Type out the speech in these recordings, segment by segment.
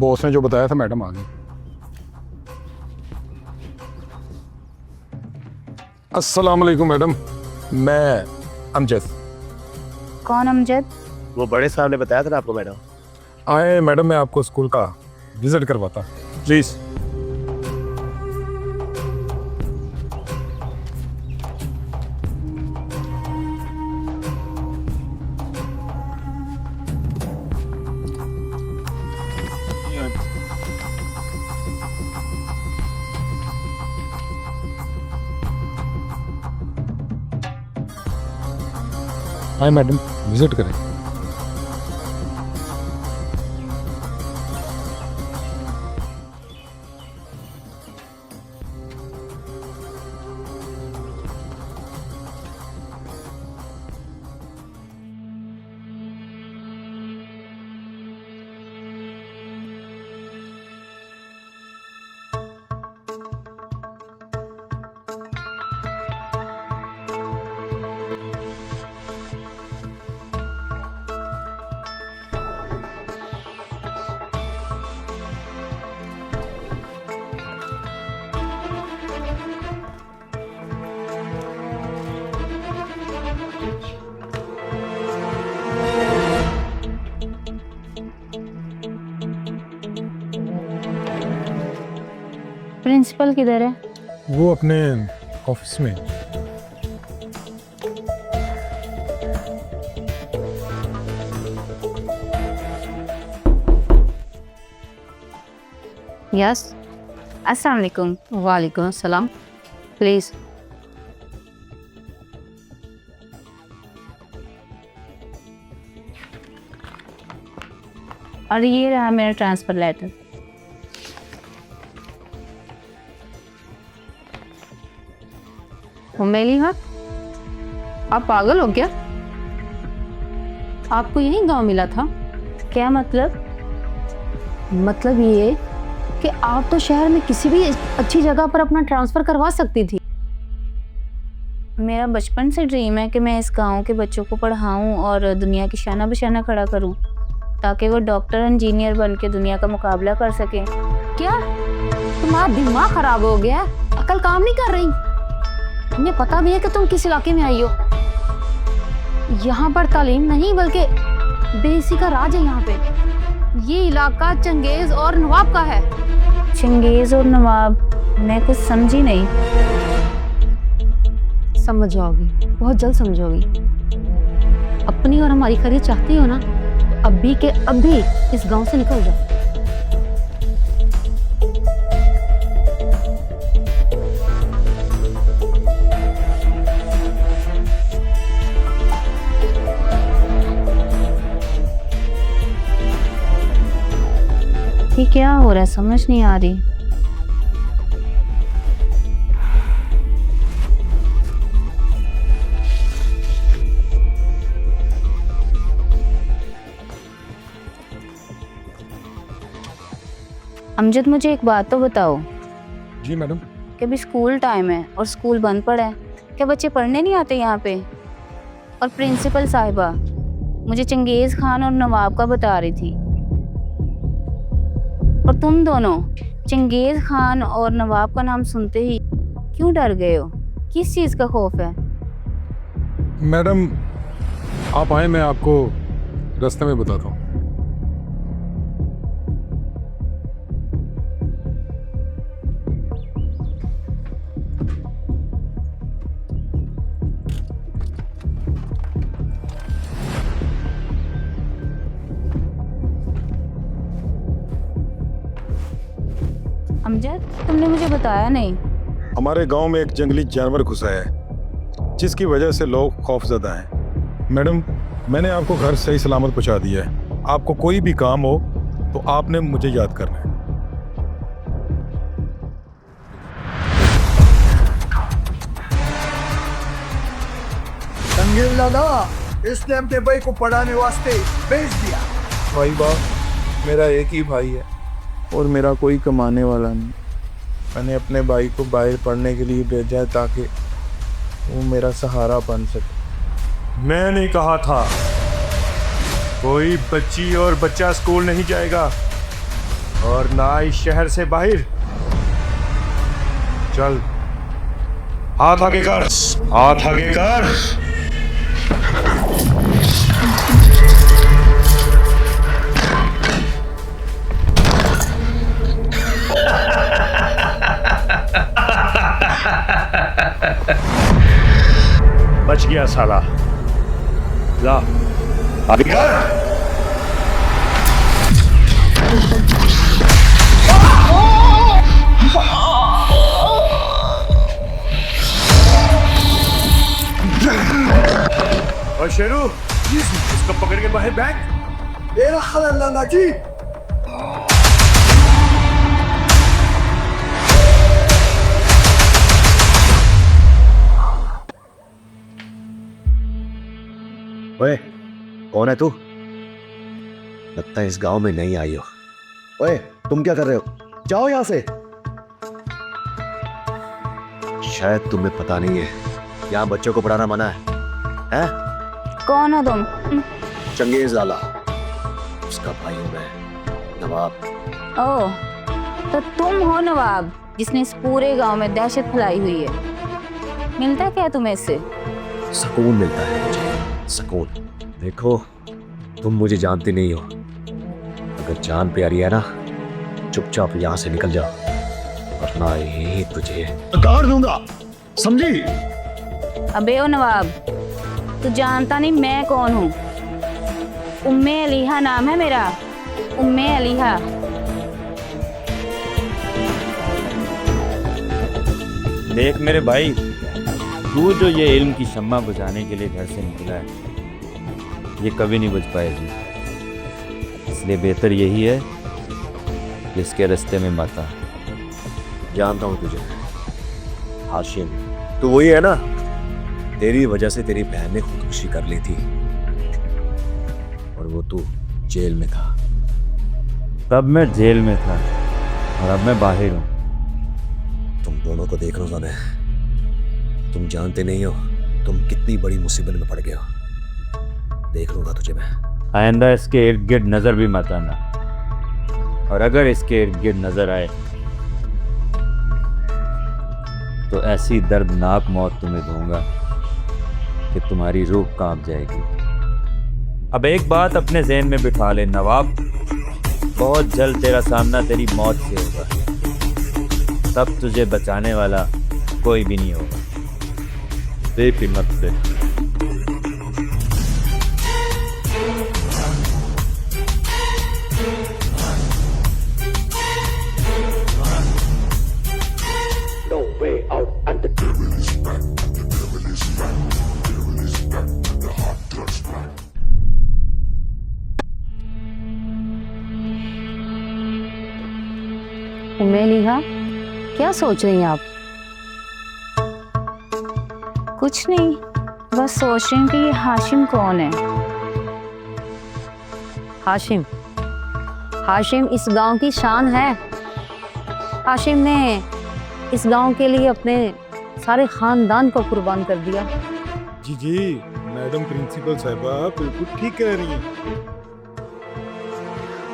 Boss ने जो बताया था मैडम आ गई। अस्सलाम वालेकुम मैडम, मैं अमजद। कौन अमजद? वो बड़े साहब ने बताया था ना आपको मैडम। आए मैडम, मैं आपको स्कूल का विजिट करवाता, प्लीज़। आए मैडम, विजिट करें। प्रिंसिपल किधर है? वो अपने ऑफिस में। यस। अस्सलाम वालेकुम। वालेकुम अस्सलाम। प्लीज। और ये रहा मेरा ट्रांसफर लेटर। मेली हाँ, आप पागल हो क्या? आपको यही गांव मिला था? क्या मतलब? मतलब ये कि आप तो शहर में किसी भी अच्छी जगह पर अपना ट्रांसफर करवा सकती थी। मेरा बचपन से ड्रीम है कि मैं इस गांव के बच्चों को पढ़ाऊं और दुनिया की शाना बशाना खड़ा करूं, ताकि वो डॉक्टर इंजीनियर बन के दुनिया का मुकाबला कर सकें। क्या तुम्हारा दिमाग खराब हो गया? अकल काम नहीं कर रही? तुम्हें पता भी है कि तुम किस इलाके में आई हो? यहाँ पर तालीम नहीं बल्कि बेइज्जती का राज है। यहाँ पे ये इलाका चंगेज और नवाब का है। चंगेज और नवाब? मैं कुछ समझी नहीं। समझ जाओगी, बहुत जल्द समझोगी। अपनी और हमारी खैरियत चाहती हो ना, तो अभी के अभी इस गांव से निकल जाओ। ये क्या हो रहा है, समझ नहीं आ रही। अमजद, मुझे एक बात तो बताओ। जी मैडम। कि अभी स्कूल टाइम है और स्कूल बंद पड़ा है, क्या बच्चे पढ़ने नहीं आते यहाँ पे? और प्रिंसिपल साहिबा मुझे चंगेज खान और नवाब का बता रही थी, और तुम दोनों चंगेज खान और नवाब का नाम सुनते ही क्यों डर गए हो? किस चीज़ का खौफ है? मैडम आप आए, मैं आपको रास्ते में बताता हूँ। अमजद, तुमने मुझे बताया नहीं। हमारे गांव में एक जंगली जानवर घुसा है, जिसकी वजह से लोग खौफजदा हैं। मैडम मैंने आपको घर सही सलामत पहुंचा दिया है। आपको कोई भी काम हो तो आपने मुझे याद करना है। संगील दादा, इसने अपने भाई को पढ़ाने वास्ते भेज दिया। भाई बाप मेरा एक ही भाई है और मेरा कोई कमाने वाला नहीं। मैंने अपने भाई को बाहर पढ़ने के लिए भेजा है ताकि वो मेरा सहारा बन सके। मैंने कहा था कोई बच्ची और बच्चा स्कूल नहीं जाएगा। और ना इस शहर से बाहर। चल, हाथ आगे कर, हाथ आगे कर। बच गया साला। ला, आगे कर। और शेरू, इसको पकड़ के बाहर फेंक। मेरा खलल लगी। ओए, कौन है तू? लगता है इस गांव में नहीं आई हो। ओए, तुम क्या कर रहे हो? जाओ यहां से। शायद तुम्हें पता नहीं है, यहाँ बच्चों को पढ़ाना मना है। हैं? कौन हो तुम? चंगेज लाला, उसका भाई हूं मैं, नवाब। ओह, तो तुम हो नवाब जिसने इस पूरे गांव में दहशत फैलाई हुई है। मिलता क्या तुम्हें इससे? सुकून मिलता है मुझे, सुकून। देखो, तुम मुझे जानती नहीं हो। अगर जान प्यारी है ना, चुपचाप यहाँ से निकल जाओ, वरना यही तुझे गाड़ दूंगा, समझी? अबे ओ नवाब, तू जानता नहीं मैं कौन हूँ? उम्मे अलीहा नाम है मेरा, उम्मे अलीहा। देख मेरे भाई, तू जो ये इल्म की शम्मा बुझाने के लिए घर से निकला है, ये कभी नहीं बुझ पाएगी। इसलिए बेहतर यही है कि इसके रास्ते में मत आ। जानता हूँ तुझे, हाशिम, तू वही है ना? तेरी वजह से तेरी बहन ने खुदकुशी कर ली थी, और वो तू जेल में था। तब मैं जेल में था और अब मैं बाहर हूँ। तुम दोनों को देख रोजा मैं, तुम जानते नहीं हो तुम कितनी बड़ी मुसीबत में पड़ गए हो। देख लूंगा तुझे मैं। आइंदा इसके इर्द गिर्द नजर भी मत आना, और अगर इसके इर्द गिर्द नजर आए तो ऐसी दर्दनाक मौत तुम्हें दूंगा कि तुम्हारी रूह कांप जाएगी। अब एक बात अपने ज़हन में बिठा ले नवाब, बहुत जल्द तेरा सामना तेरी मौत से होगा। तब तुझे बचाने वाला कोई भी नहीं होगा। बेफिक्र मत से। उम्मे अलीहा, क्या सोच रही हैं आप? कुछ नहीं, बस सोच रही हूँ कि ये हाशिम कौन है। हाशिम, हाशिम इस गांव की शान है। हाशिम ने इस गांव के लिए अपने सारे खानदान को कुर्बान कर दिया। जी जी, मैडम प्रिंसिपल साहिबा बिल्कुल ठीक कह रही हैं।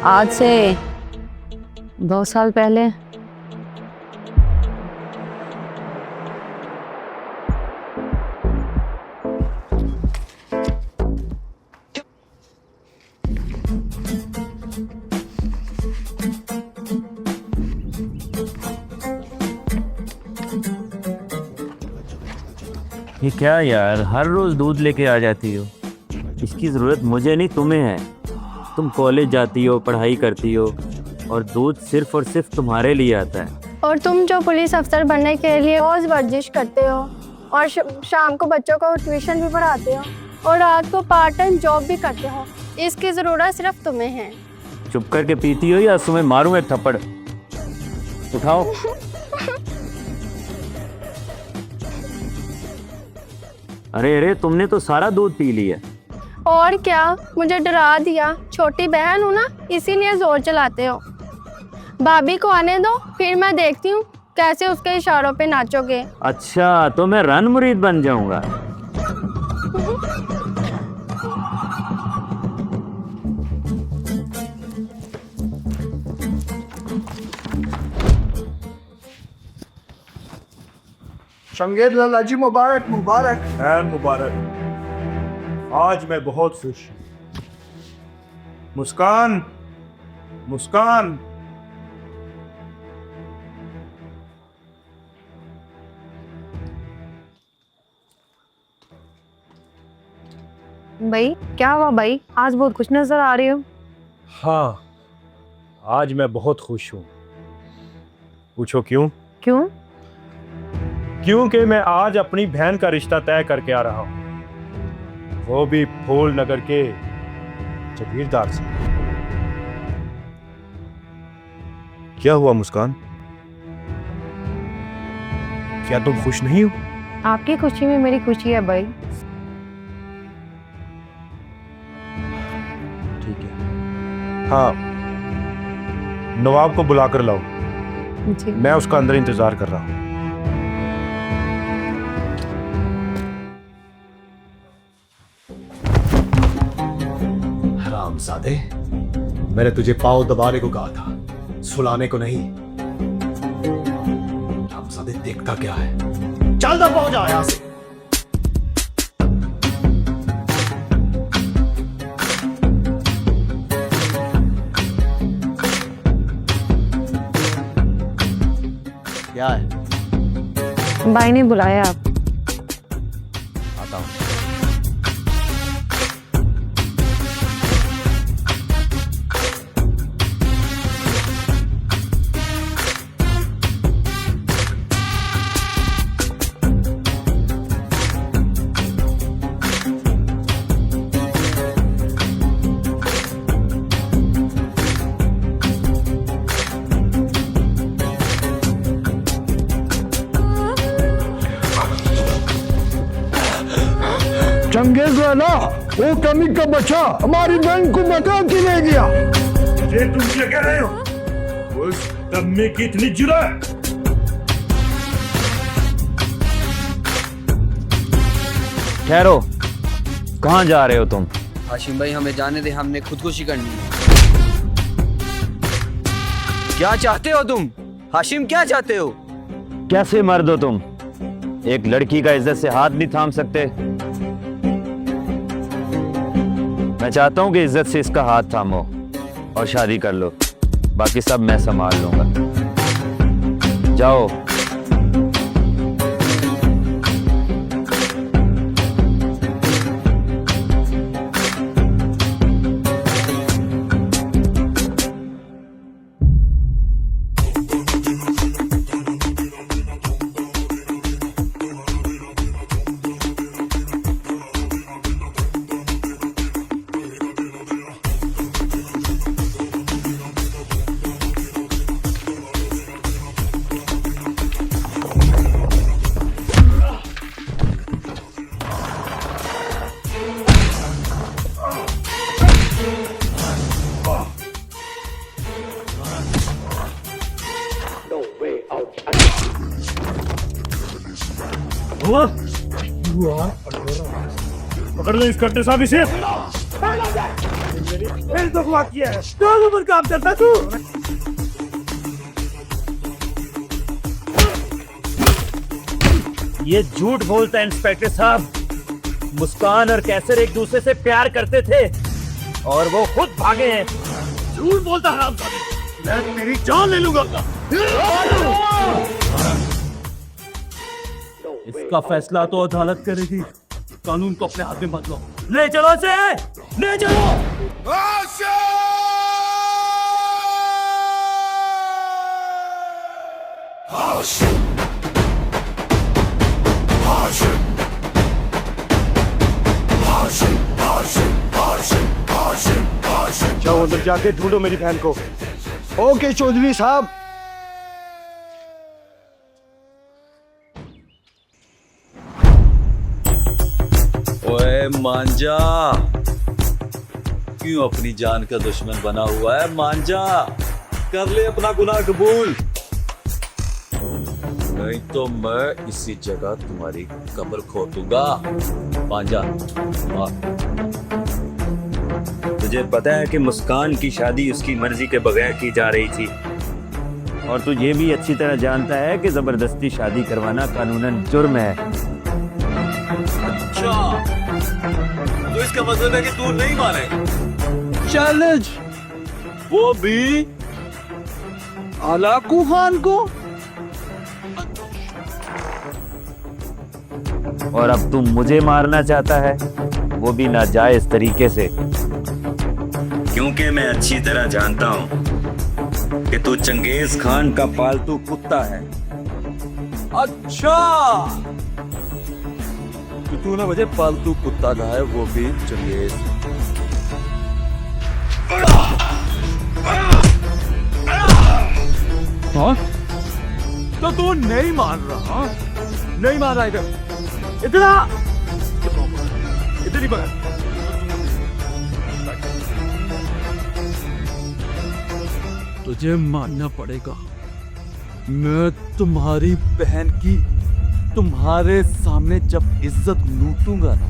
आज से 2 साल पहले ये क्या यार, हर रोज दूध लेके आ जाती हो? इसकी जरूरत मुझे नहीं, तुम्हें है। तुम कॉलेज जाती हो, पढ़ाई करती हो, और दूध सिर्फ और सिर्फ तुम्हारे लिए आता है। और तुम जो पुलिस अफसर बनने के लिए रोज वर्जिश करते हो, और शाम को बच्चों को ट्यूशन भी पढ़ाते हो, और रात को पार्ट टाइम जॉब भी करते हो, इसकी ज़रूरत सिर्फ तुम्हें है। चुप करके पीती हो या तुम्हें मारूं एक थप्पड़? उठाओ। अरे अरे, तुमने तो सारा दूध पी लिया। और क्या, मुझे डरा दिया। छोटी बहन हूँ ना, इसीलिए जोर चलाते हो। भाभी को आने दो, फिर मैं देखती हूँ कैसे उसके इशारों पे नाचोगे। अच्छा, तो मैं रन मुरीद बन जाऊंगा। शंगेद लाला जी मुबारक मुबारक। खैर मुबारक। आज मैं बहुत खुश हूँ। मुस्कान, मुस्कान। भाई क्या हुआ भाई, आज बहुत खुश नजर आ रहे हो। हाँ, आज मैं बहुत खुश हूँ। पूछो क्यों? क्यों? क्योंकि मैं आज अपनी बहन का रिश्ता तय करके आ रहा हूँ, वो भी फूल नगर के जगीरदार से। क्या हुआ मुस्कान? क्या तुम खुश नहीं हो? आपकी खुशी में मेरी खुशी है भाई। ठीक है। हाँ, नवाब को बुला कर लाओ, जी। मैं उसका अंदर इंतजार कर रहा हूँ। हरामजादे, मैंने तुझे पाँव दबाने को कहा था, सुलाने को नहीं। हरामजादे, देखता क्या है? चल दबा हो जा यहाँ से। क्या है? भाई ने बुलाया आप। आता हूँ। चंगेज लाला, वो कमी का बच्चा हमारी बहन को बता के ले गया। ये तुम क्या कह रहे हो? उस दम्मे की इतनी जुर्रत? ठहरो, कहाँ जा रहे हो तुम? हाशिम भाई हमें जाने दे, हमने खुदकुशी करनी है। क्या चाहते हो तुम? हाशिम क्या चाहते हो? कैसे मर्द हो तुम? एक लड़की का इज्जत से हाथ नहीं थाम सकते। मैं चाहता हूं कि इज्जत से इसका हाथ थामो और शादी कर लो, बाकी सब मैं संभाल लूंगा। जाओ। पकड़ लो इंस्पेक्टर साहब इसे। फिर तो हुआ किया है, 2 नंबर काम करता तू। ये झूठ बोलता है इंस्पेक्टर साहब। मुस्कान और कैसर एक दूसरे से प्यार करते थे और वो खुद भागे हैं। झूठ बोलता हरामजादे, मैं तेरी जान ले लूंगा। इसका फैसला तो अदालत करेगी, कानून को अपने हाथ में मत लो। ले चलो इसे, ले चलो। जाओ उधर जाके ढूंढो मेरी बहन को। ओके चौधरी साहब। ओए मांझा, क्यों अपनी जान का दुश्मन बना हुआ है? मांझा, कर ले अपना गुनाह कबूल, नहीं तो मैं इसी जगह तुम्हारी कब्र खोद दूंगा। मांझा, तुझे पता है कि मुस्कान की शादी उसकी मर्जी के बगैर की जा रही थी और तू ये भी अच्छी तरह जानता है कि जबरदस्ती शादी करवाना कानूनन जुर्म है। अच्छा, तो इसका मतलब है कि तू नहीं मानेगा? चैलेंज, वो भी अलाकू खान को। और अब तू मुझे मारना चाहता है, वो भी नाजायज तरीके से, क्योंकि मैं अच्छी तरह जानता हूं कि तू चंगेज खान का पालतू कुत्ता है। अच्छा, तो तूने मुझे पालतू कुत्ता कहा है, वो भी चंगेज। हाँ? तो तू नहीं मान रहा? नहीं मान रहा? इधर आ, इधर ही पकड़। तुझे मानना पड़ेगा, मैं तुम्हारी बहन की तुम्हारे सामने जब इज्जत लूटूंगा ना,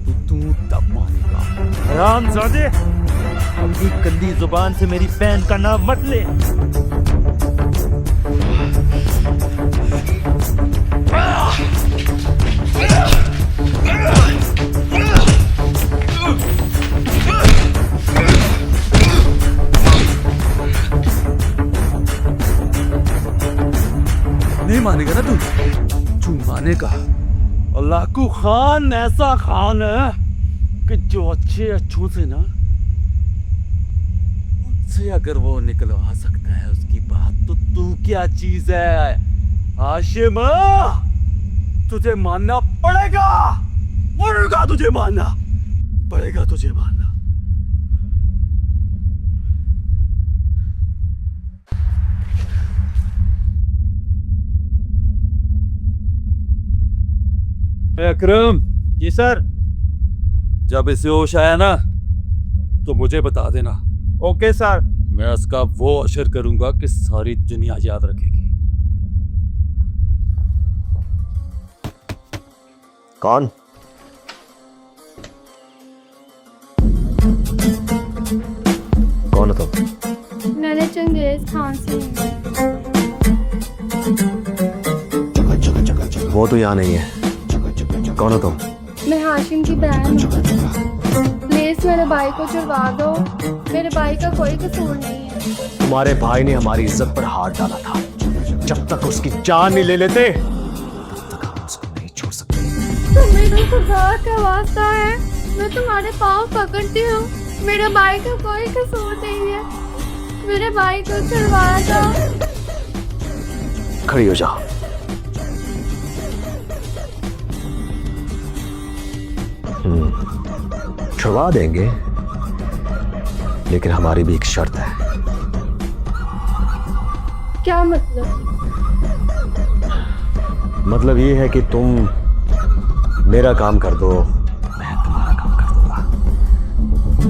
तो तू तब मानेगा। हरामजादे, अपनी गंदी जुबान से मेरी बहन का नाम मत ले। नहीं मानेगा ना तू मानेगा। अलाकू खान ऐसा खान है कि जो अच्छे अच्छों से ना, उनसे अगर वो निकलवा सकता है उसकी बात, तो तू क्या चीज है? हाशिम, तुझे मानना पड़ेगा, पड़ेगा तुझे मानना पड़ेगा, तुझे मानना। अकरम। जी सर। जब इसे होश आया ना, तो मुझे बता देना। Okay sir. मैं इसका वो असर करूंगा कि सारी दुनिया याद रखेगी। कौन? कौन हो तुम? मैंने चंगेज खान से वो तो यहाँ नहीं है। कौन हो तुम? मैं हाशिम की बहन हूँ। प्लीज मेरे भाई को छुड़वा दो, मेरे भाई का कोई कसूर नहीं है। तुम्हारे भाई ने हमारी इज्जत पर हाथ डाला था। जब तक उसकी जान नहीं ले लेते, तब तक हम उसको नहीं छोड़ सकते। तो मेरे खुदा का वास्ता है, मैं तुम्हारे पाँव पकड़ती हूँ। मेरे भाई का कोई कसूर नहीं है, मेरे भाई को छुड़वा दो। खड़ी हो जाओ। छुड़वा देंगे, लेकिन हमारी भी एक शर्त है। क्या मतलब? मतलब ये है कि तुम मेरा काम कर दो, मैं तुम्हारा काम कर दूंगा।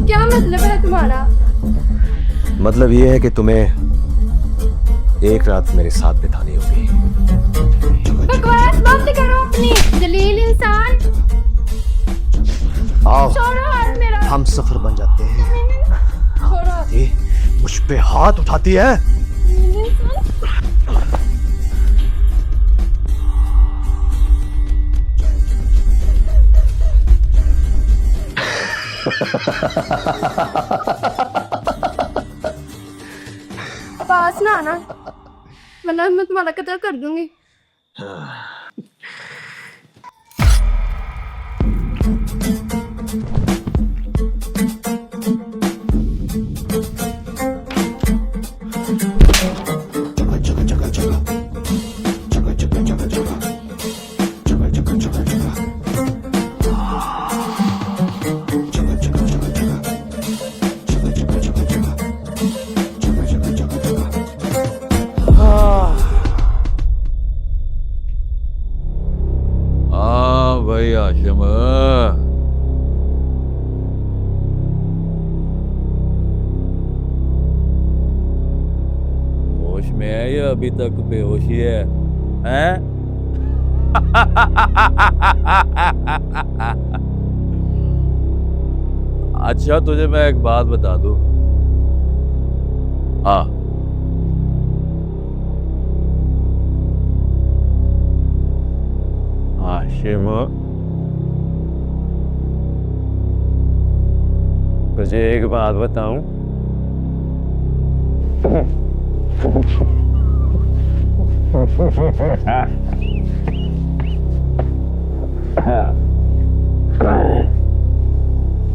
क्या मतलब है तुम्हारा? मतलब ये है कि तुम्हें एक रात मेरे साथ बितानी होगी। बकवास बंद करो अपनी, जलील इंसान। आओ, छोड़ो हाथ मेरा। हम सफर बन जाते हैं। छोड़ो। मुझ पे हाथ उठाती है। पास ना आना, वरना मैं तुम्हारा कत्ल कर दूंगी। भाई हाशिम, होश में है या अभी तक बेहोशी है? हैं? अच्छा, तुझे मैं एक बात बता दूं। हाँ, शिमो, तुझे एक बात बताऊं?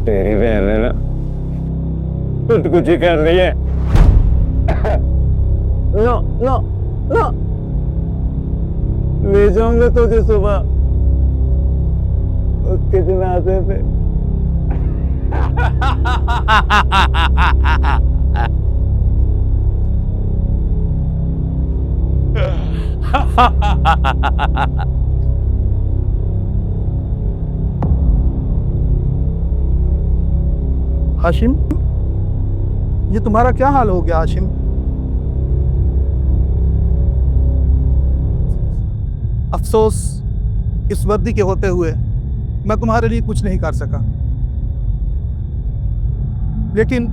तेरी बहन है ना, खुद कुछ ही कर रही है। नो नो नो, ले जाऊंगा तुझे सुबह उसके जनाजे पे। हाशिम, ये तुम्हारा क्या हाल हो गया हाशिम? अफसोस, इस वर्दी के होते हुए मैं तुम्हारे लिए कुछ नहीं कर सका, लेकिन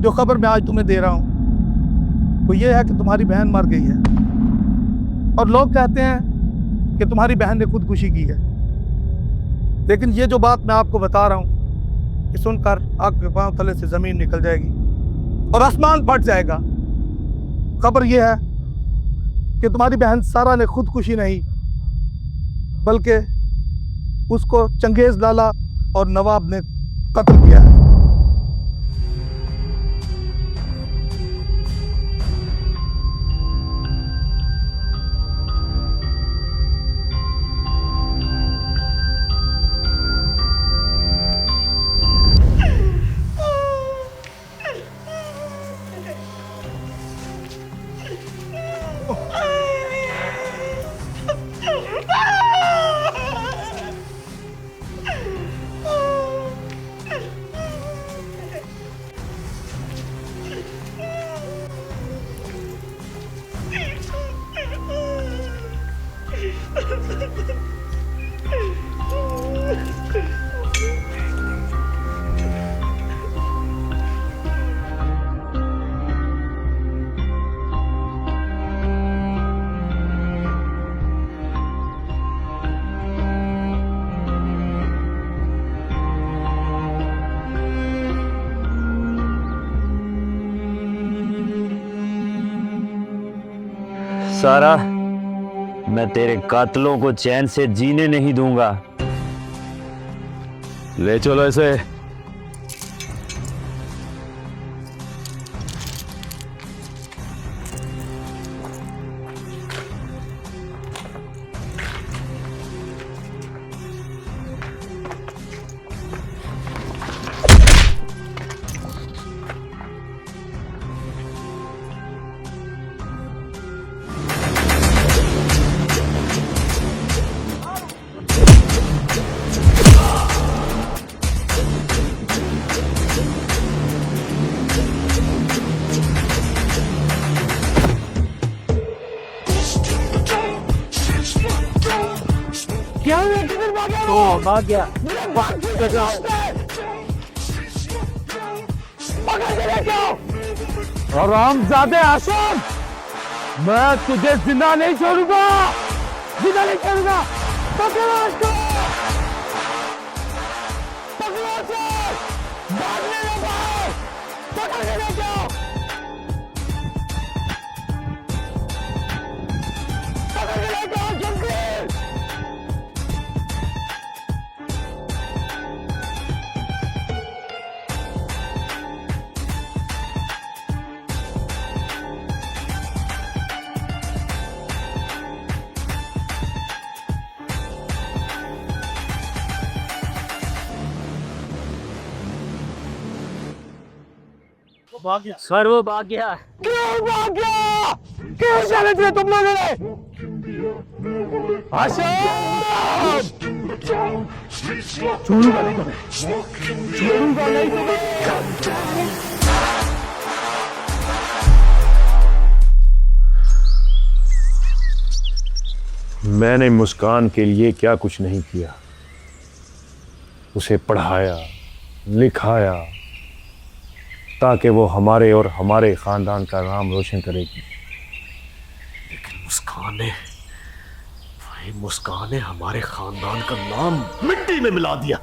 जो खबर मैं आज तुम्हें दे रहा हूं वो ये है कि तुम्हारी बहन मर गई है, और लोग कहते हैं कि तुम्हारी बहन ने खुदकुशी की है। लेकिन ये जो बात मैं आपको बता रहा हूं, ये सुनकर आपके पांव तले से जमीन निकल जाएगी और आसमान फट जाएगा। खबर यह है कि तुम्हारी बहन सारा ने खुदकुशी नहीं, बल्कि उसको चंगेज लाला और नवाब ने कत्ल किया है। सारा, मैं तेरे कातलों को चैन से जीने नहीं दूंगा। ले चलो इसे। भाग गया। हरामजादे हाशिम, मैं तुझे जिंदा नहीं छोड़ूंगा, जिंदा नहीं छोड़ूंगा। पकड़ो उसको, पकड़ो उसे, भागने दो भाई, पकड़ के ले जाओ, पकड़ के ले जाओ जल्दी। सर वो भाग गया। क्यों भाग गया? क्यों चले थे तुम लोगों ने? छोड़ूंगा नहीं तुम्हें, छोड़ूंगा नहीं तुम्हें। मैंने मुस्कान के लिए क्या कुछ नहीं किया, उसे पढ़ाया लिखाया ताकि वो हमारे और हमारे खानदान का नाम रोशन करेगी। लेकिन मुस्कान ने भाई मुस्कान ने हमारे खानदान का नाम मिट्टी में मिला दिया।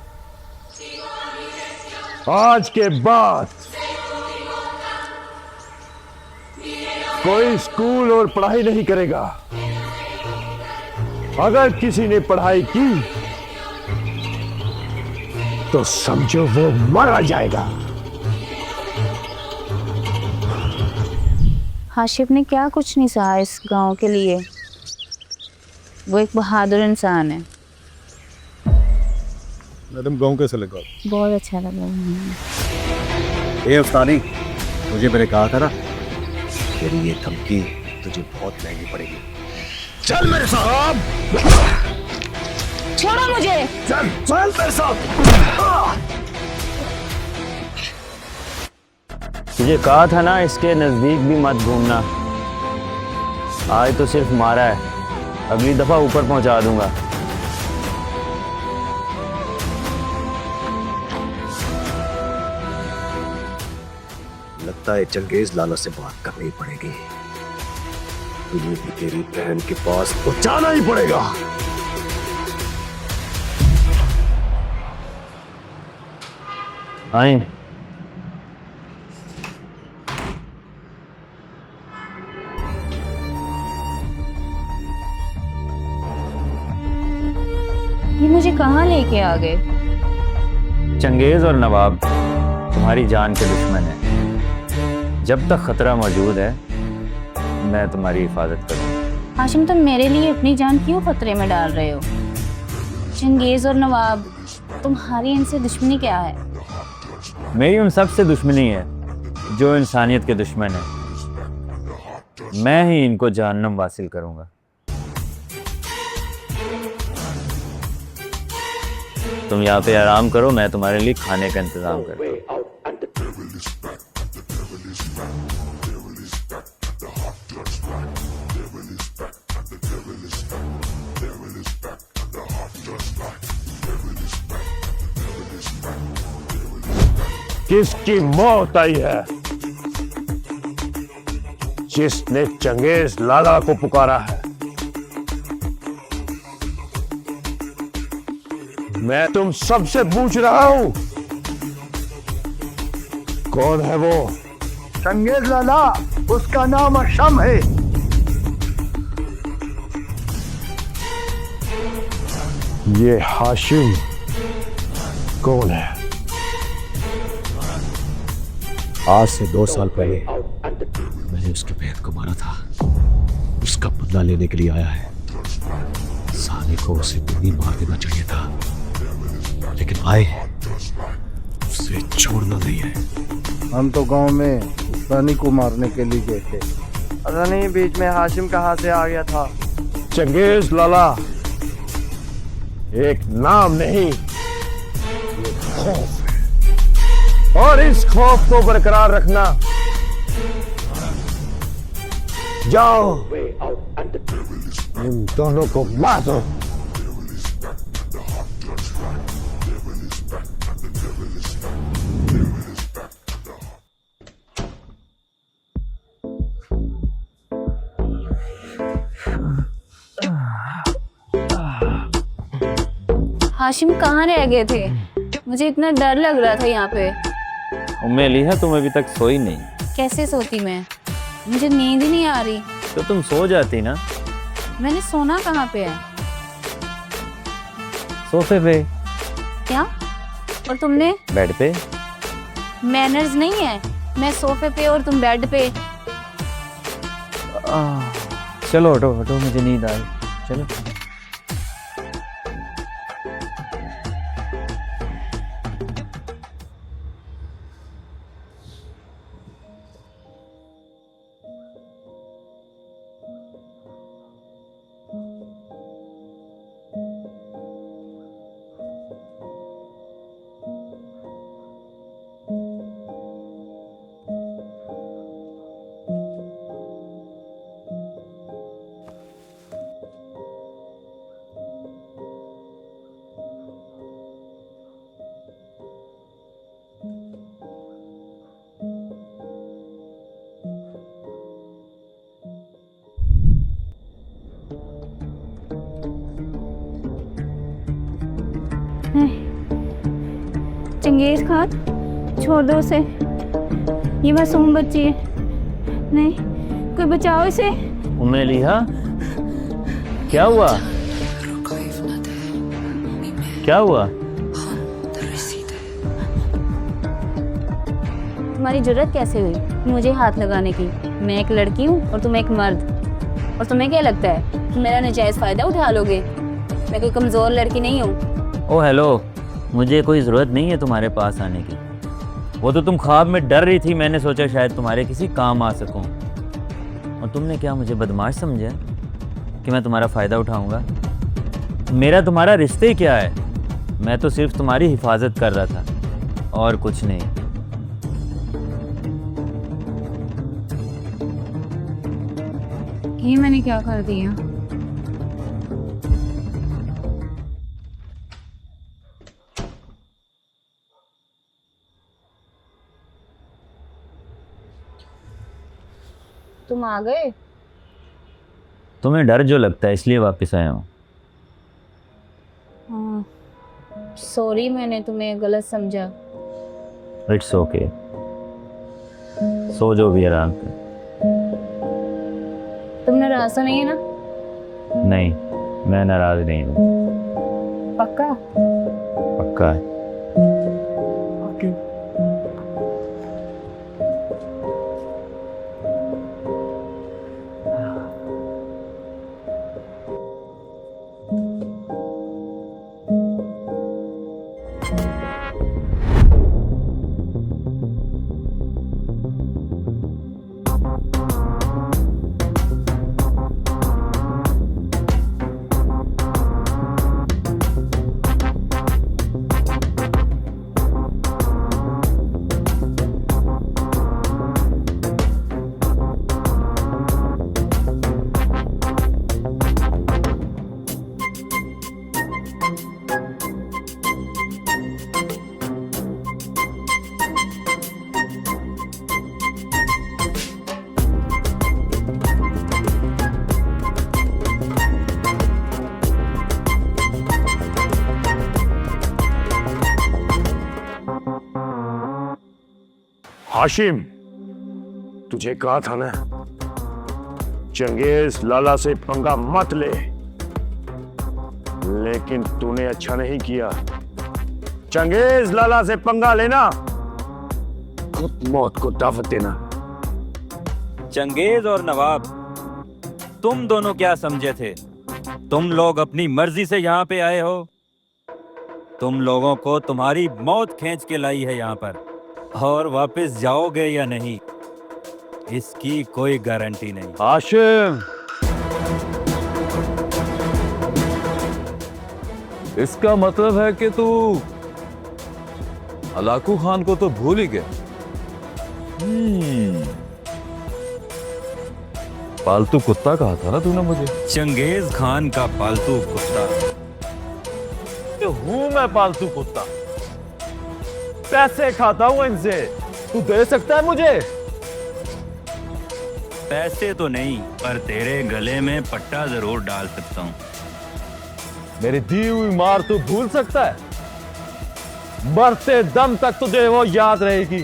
आज के बाद कोई स्कूल और पढ़ाई नहीं करेगा। अगर किसी ने पढ़ाई की तो समझो वो मारा जाएगा। हाशिम ने क्या कुछ नहीं सहा इस गांव के लिए। वो एक बहादुर इंसान है। मैडम गाँव कैसा लगा? बहुत अच्छा लगा। ए उस्तानी, तुझे मैंने कहा था ना, तेरी ये धमकी तुझे बहुत महंगी पड़ेगी। चल मेरे साथ। छोड़ो मुझे। चल चल मेरे साथ। तुझे कहा था ना इसके नजदीक भी मत घूमना। आज तो सिर्फ मारा है, अगली दफा ऊपर पहुंचा दूंगा। लगता है चंगेज लाला से बात करनी पड़ेगी। तुझे भी तेरी बहन के पास पहुंचाना ही पड़ेगा। आए। ये मुझे कहाँ लेके आ गए? चंगेज और नवाब तुम्हारी जान के दुश्मन है। जब तक खतरा मौजूद है मैं तुम्हारी हिफाजत करूंगा। हाशिम, तुम मेरे लिए अपनी जान क्यों खतरे में डाल रहे हो? चंगेज और नवाब, तुम्हारी इनसे दुश्मनी क्या है? मेरी उन सब से दुश्मनी है जो इंसानियत के दुश्मन है। मैं ही इनको जहन्नम वासिल करूंगा। तुम यहाँ पे आराम करो, मैं तुम्हारे लिए खाने का इंतजाम करता हूँ। किसकी मौत आई है? जिसने चंगेज लाला को पुकारा है। मैं तुम सबसे पूछ रहा हूं, कौन है वो? चंगेज लाला, उसका नाम अशम है। ये हाशिम कौन है? आज से 2 साल पहले मैंने उसकी बहन को मारा था। उसका बदला लेने के लिए आया है। साले को उसे गोली मार देना चाहिए था, लेकिन भाई उसे छोड़ना नहीं है। हम तो गांव में उस्तानी को मारने के लिए गए थे। पता नहीं बीच में हाशिम कहाँ से आ गया था। चंगेज लाला एक नाम नहीं, ये खौफ है। और इस खौफ को बरकरार रखना। जाओ इन दोनों को मार दो। हाशिम कहाँ रह गए थे? मुझे इतना डर लग रहा था यहाँ पे। मेलिहा तुम अभी तक सोई नहीं। कैसे सोती मैं? मुझे नींद ही नहीं आ रही। तो तुम सो जाती ना। मैंने सोना कहाँ पे है? सोफे पे। क्या? और तुमने? बेड पे। मैनर्स नहीं है। मैं सोफे पे और तुम बेड पे। चलो हटो हटो, मुझे नींद आई। चलो। चंगेज खान, छोड़ दो उसे। ये मासूम बच्ची है। नहीं, कोई बचाओ इसे। उम्मे लिहा, क्या हुआ? क्या हुआ? तुम्हारी जरूरत कैसे हुई मुझे हाथ लगाने की? मैं एक लड़की हूँ और तुम एक मर्द। और तुम्हें क्या लगता है तुम मेरा नाजायज फायदा उठा लोगे? मैं कोई कमजोर लड़की नहीं हूँ। ओ हेलो, मुझे कोई ज़रूरत नहीं है तुम्हारे पास आने की। वो तो तुम ख्वाब में डर रही थी, मैंने सोचा शायद तुम्हारे किसी काम आ सकूं। और तुमने क्या मुझे बदमाश समझा कि मैं तुम्हारा फ़ायदा उठाऊंगा? मेरा तुम्हारा रिश्ते क्या है? मैं तो सिर्फ तुम्हारी हिफाजत कर रहा था और कुछ नहीं। ये मैंने क्या कर दिया? तुम आ गए? तुम्हें डर जो लगता है इसलिए वापस आया हूँ। हाँ, सॉरी मैंने तुम्हें गलत समझा। इट्स ओके, सो जो भी आराम कर। तुम नाराज तो नहीं है ना? नहीं, मैं नाराज नहीं हूँ। पक्का? पक्का है। ओके। हाशिम, तुझे कहा था ना, चंगेज लाला से पंगा मत ले, लेकिन तूने अच्छा नहीं किया। चंगेज लाला से पंगा लेना, खुद मौत को दावत देना। चंगेज और नवाब, तुम दोनों क्या समझे थे? तुम लोग अपनी मर्जी से यहाँ पे आए हो। तुम लोगों को तुम्हारी मौत खींच के लाई है यहाँ पर, और वापस जाओगे या नहीं इसकी कोई गारंटी नहीं। हाशिम, इसका मतलब है कि तू हलाकू खान को तो भूल ही गया। पालतू कुत्ता कहा था ना तूने मुझे? चंगेज खान का पालतू कुत्ता हूं मैं, पालतू कुत्ता। पैसे खाता हूं इनसे, तू दे सकता है मुझे? पैसे तो नहीं, पर तेरे गले में पट्टा जरूर डाल सकता हूँ। मेरी दी हुई मार तू भूल सकता है? मरते दम तक तुझे वो याद रहेगी।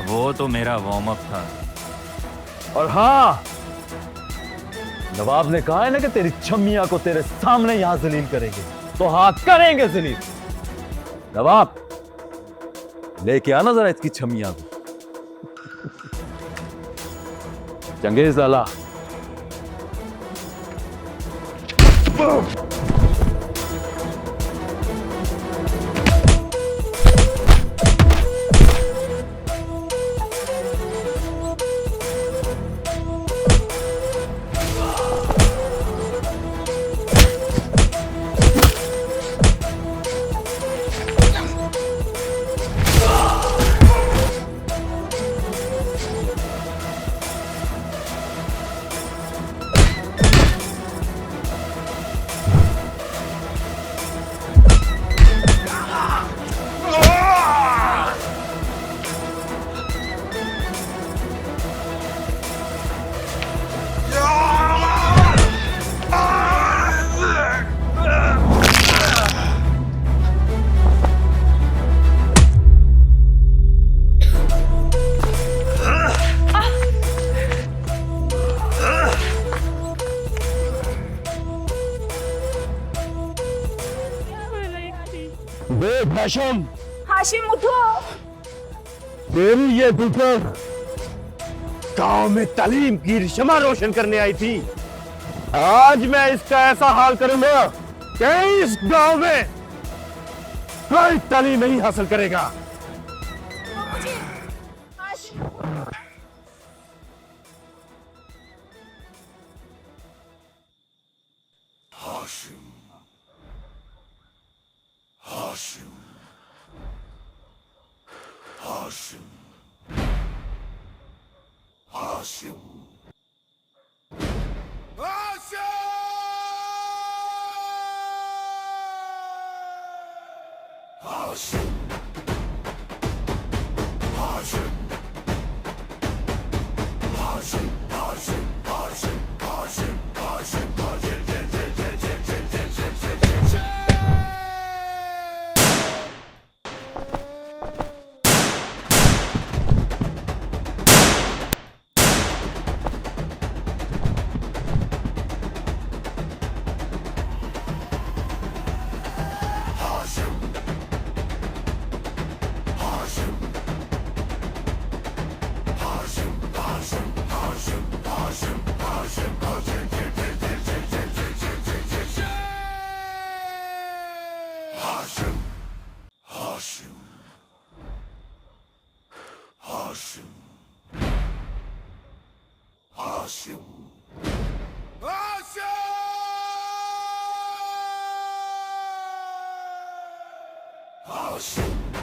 वो तो मेरा वार्म अप था। और हाँ, नवाब ने कहा है ना कि तेरी छमिया को तेरे सामने यहां जलील करेंगे, तो हाँ करेंगे जलील। नवाब, लेके आना जरा इसकी छमिया को। चंगेज लाला, देख हाशिम, हाशिम उठो। तेरी ये दुल्हन गांव में तालीम की शमा रोशन करने आई थी। आज मैं इसका ऐसा हाल करूंगा कि इस गांव में कोई तालीम नहीं हासिल करेगा। Haşim.